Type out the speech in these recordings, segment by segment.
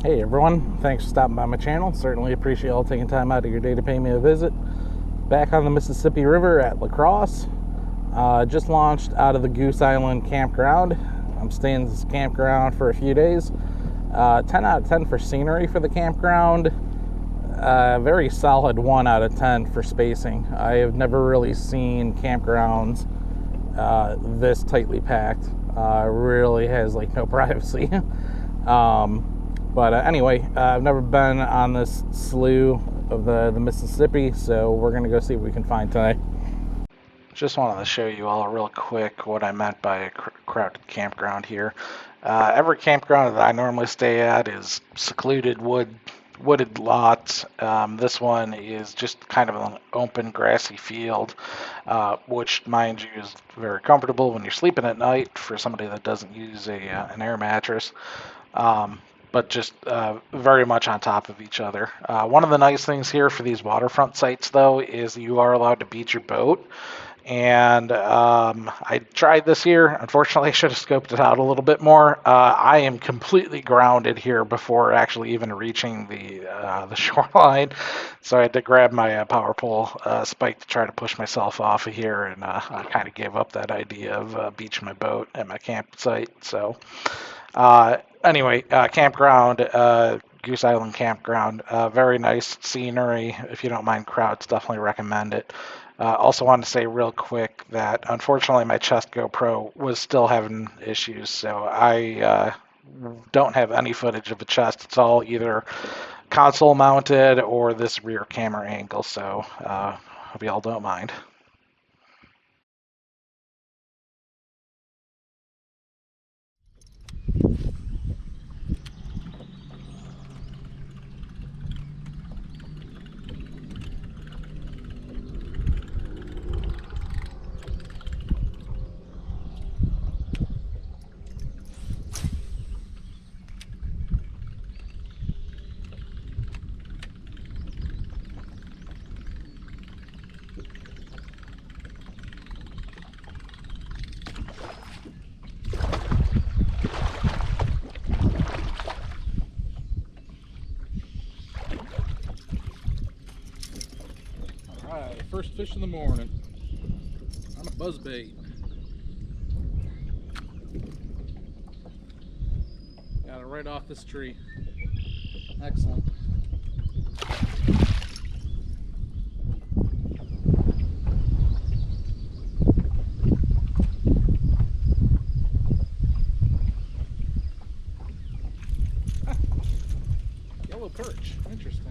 Hey everyone, thanks for stopping by my channel. Certainly appreciate y'all taking time out of your day to pay me a visit. Back on the Mississippi River at Crosse. Just launched out of the Goose Island campground. I'm staying in this campground for a few days. 10 out of 10 for scenery for the campground. Very solid 1 out of 10 for spacing. I have never really seen campgrounds this tightly packed. Really has like no privacy. But anyway, I've never been on this slough of the Mississippi, so we're going to go see what we can find tonight. Just wanted to show you all real quick what I meant by a crowded campground here. Every campground that I normally stay at is secluded wooded lots. This one is just kind of an open grassy field, which, mind you, is very comfortable when you're sleeping at night for somebody that doesn't use an air mattress. But just very much on top of each other. One of the nice things here for these waterfront sites, though, is you are allowed to beach your boat. And I tried this here. Unfortunately, I should have scoped it out a little bit more. I am completely grounded here before actually even reaching the shoreline. So I had to grab my power pole spike to try to push myself off of here, and I kind of gave up that idea of beaching my boat at my campsite. So anyway, campground, Goose Island campground, very nice scenery. If you don't mind crowds, definitely recommend it. Also wanted to say real quick that unfortunately my chest GoPro was still having issues, so I don't have any footage of a chest. It's all either console mounted or this rear camera angle, so hope y'all don't mind. Alright, first fish in the morning on a buzzbait. Got it right off this tree. Excellent. Yellow perch. Interesting.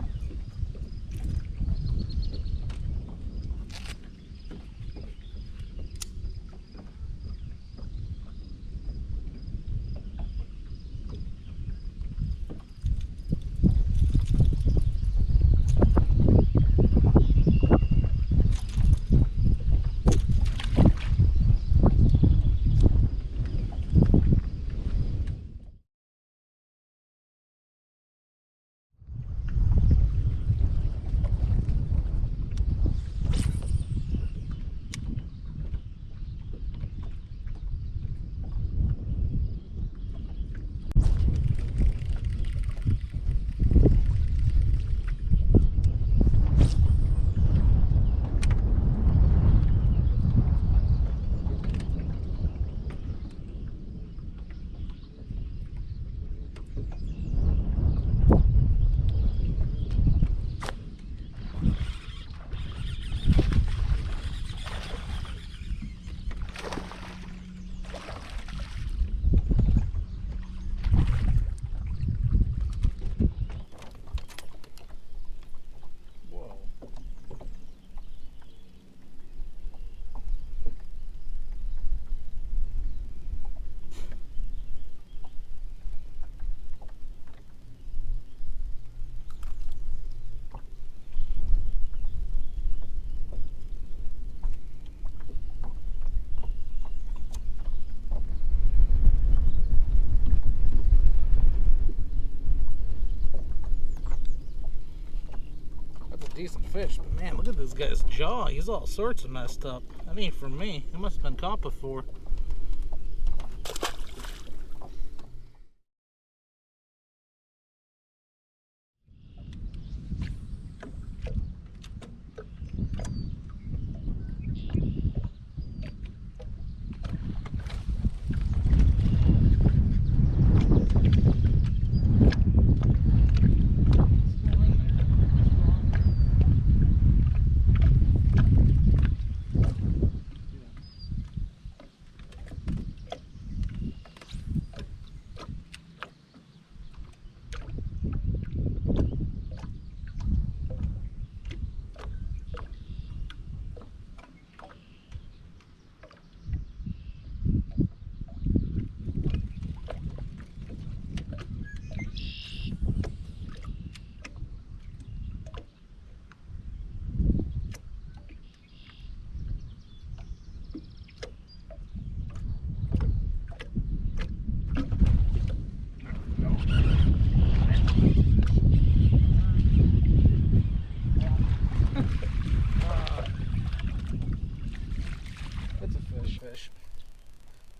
Decent fish, but man, look at this guy's jaw. He's all sorts of messed up. That ain't from me. He must have been caught before.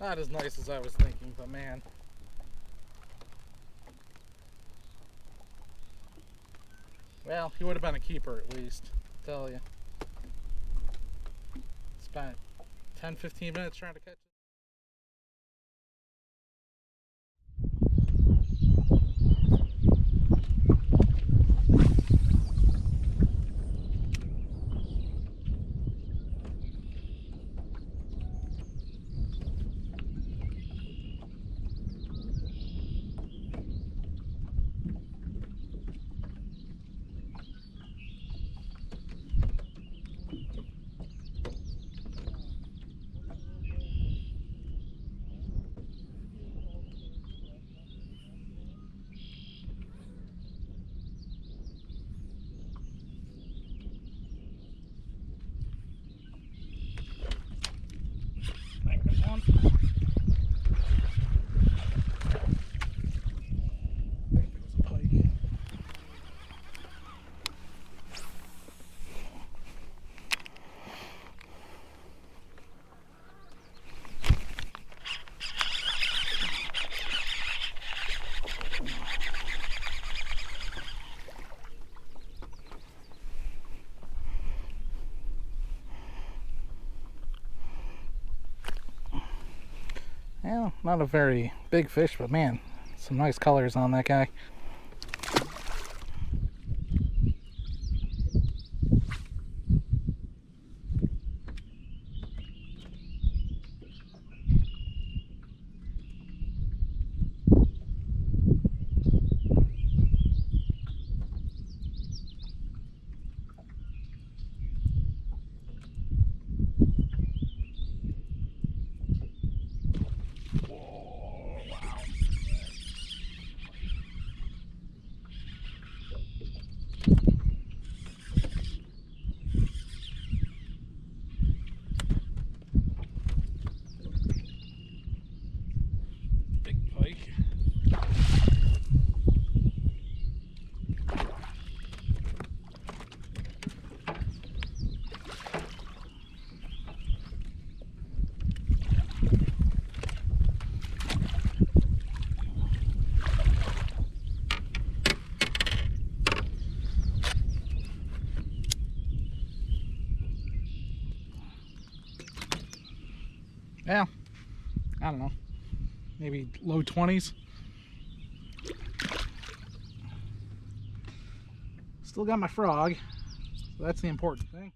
Not as nice as I was thinking, but man. Well, he would have been a keeper at least, I'll tell you. Spent 10-15 minutes trying to catch it. One. Yeah, not a very big fish, but man, some nice colors on that guy. Yeah, I don't know, maybe low 20s. Still got my frog, so that's the important thing.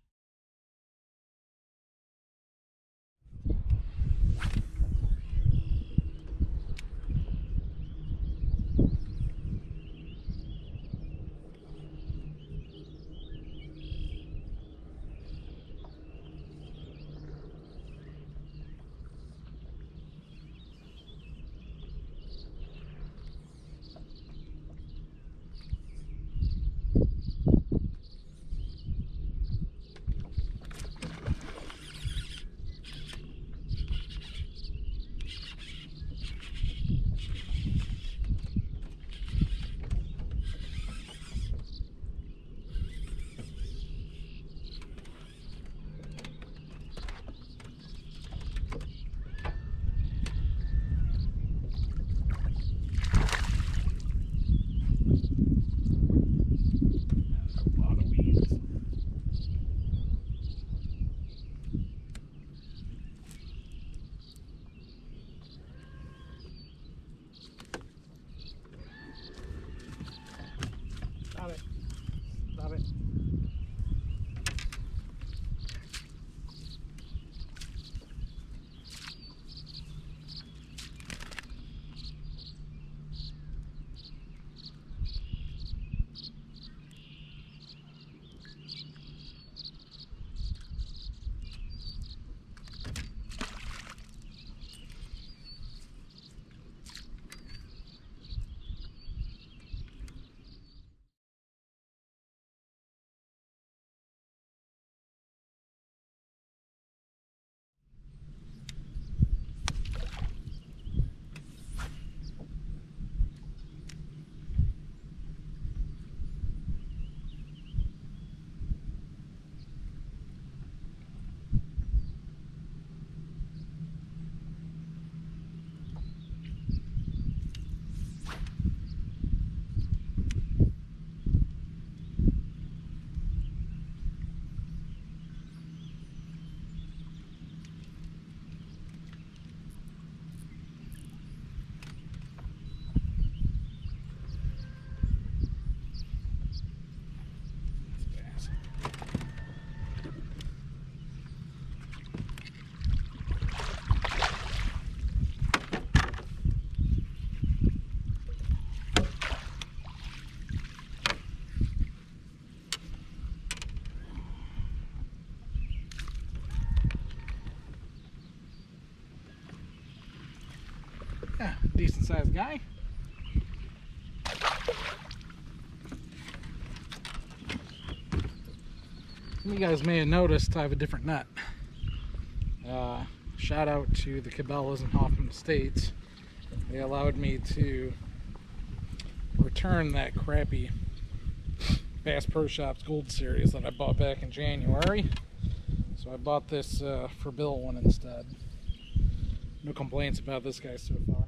decent sized guy. You guys may have noticed I have a different net. Shout out to the Cabela's in Hoffman Estates. They allowed me to return that crappy Bass Pro Shops Gold Series that I bought back in January. So I bought this for Bill one instead. No complaints about this guy so far.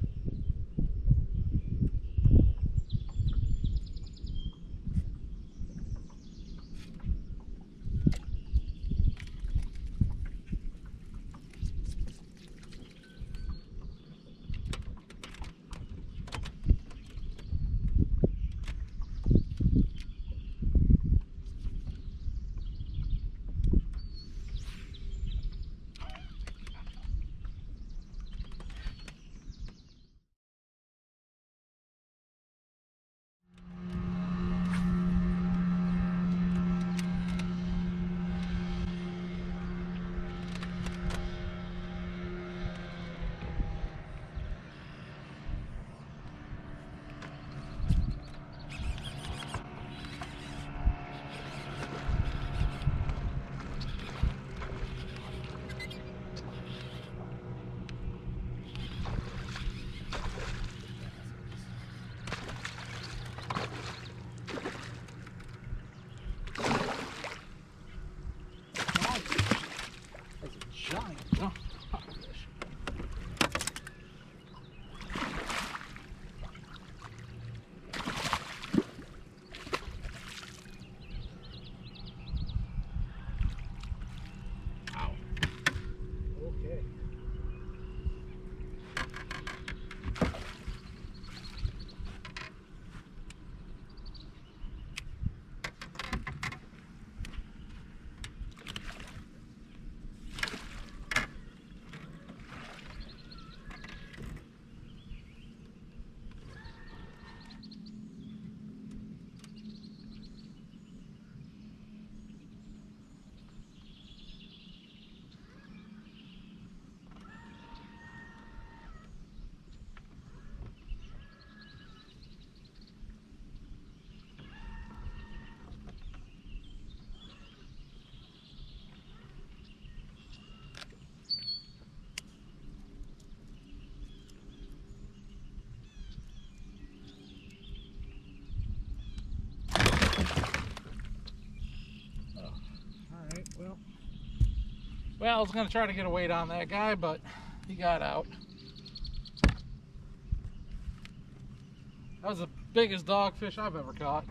Well, I was going to try to get a weight on that guy, but he got out. That was the biggest dogfish I've ever caught.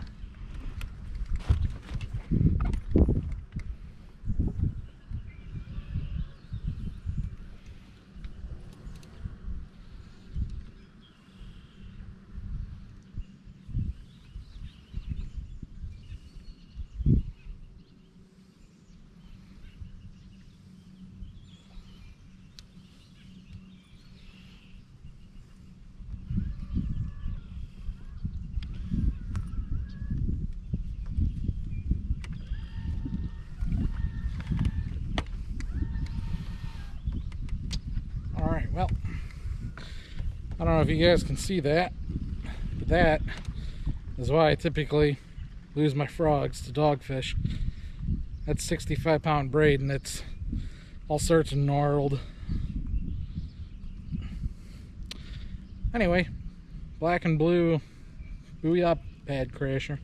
Well, I don't know if you guys can see that, but that is why I typically lose my frogs to dogfish. That's 65-pound braid, and it's all sorts of gnarled. Anyway, black and blue booyah pad crasher.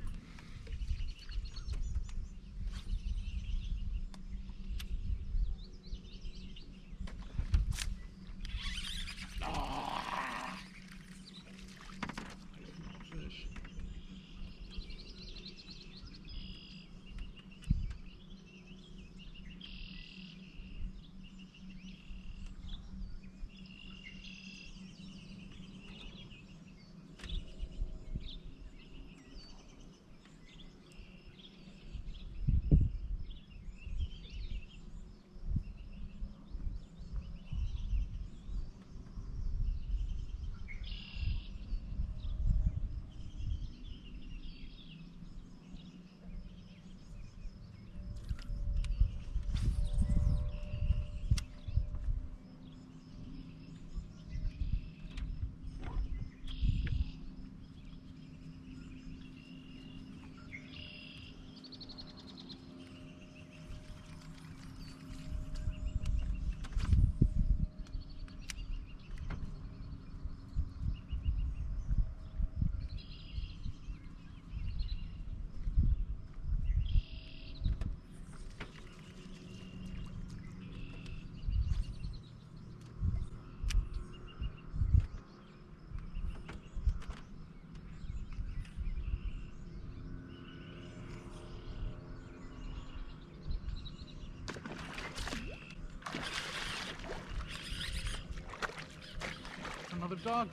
of dogfish.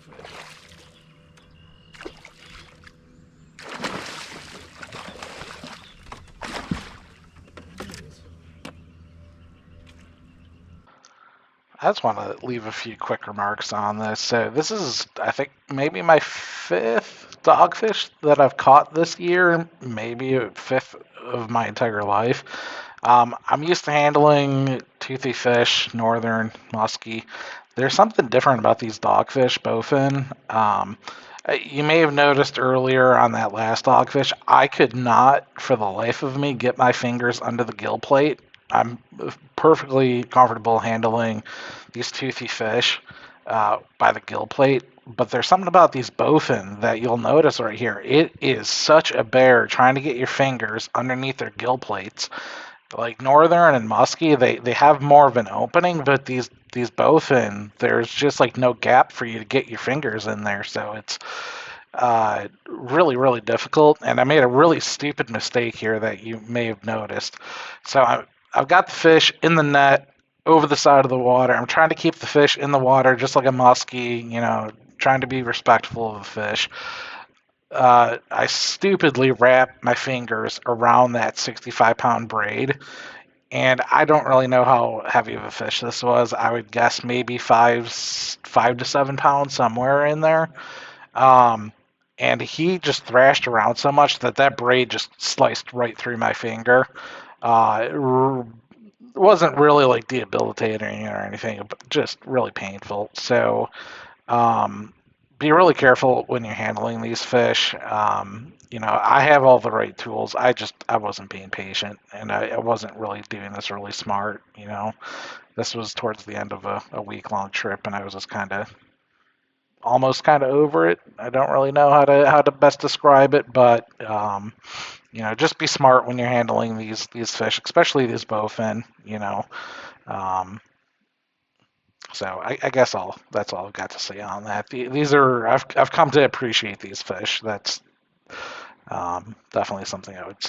I just want to leave a few quick remarks on this. So this is, I think, maybe my fifth dogfish that I've caught this year, maybe a fifth of my entire life. I'm used to handling toothy fish, northern, musky. There's something different about these dogfish, bowfin. You may have noticed earlier on that last dogfish, I could not, for the life of me, get my fingers under the gill plate. I'm perfectly comfortable handling these toothy fish by the gill plate, but there's something about these bowfin that you'll notice right here. It is such a bear trying to get your fingers underneath their gill plates. Like northern and musky, they have more of an opening, but these bowfin, there's just like no gap for you to get your fingers in there, so it's really difficult. And I made a really stupid mistake here that you may have noticed. So I've got the fish in the net over the side of the water. I'm trying to keep the fish in the water just like a muskie, trying to be respectful of the fish. I stupidly wrapped my fingers around that 65-pound braid, and I don't really know how heavy of a fish this was. I would guess maybe 5 to 7 pounds, somewhere in there. And he just thrashed around so much that braid just sliced right through my finger. It wasn't really like debilitating or anything, but just really painful. So be really careful when you're handling these fish. I have all the right tools. I wasn't being patient, and I wasn't really doing this really smart. This was towards the end of a week-long trip, and I was just almost kind of over it. I don't really know how to best describe it, but just be smart when you're handling these fish, especially these bowfin. So I guess that's all I've got to say on that. These are I've come to appreciate these fish. That's definitely something I would say.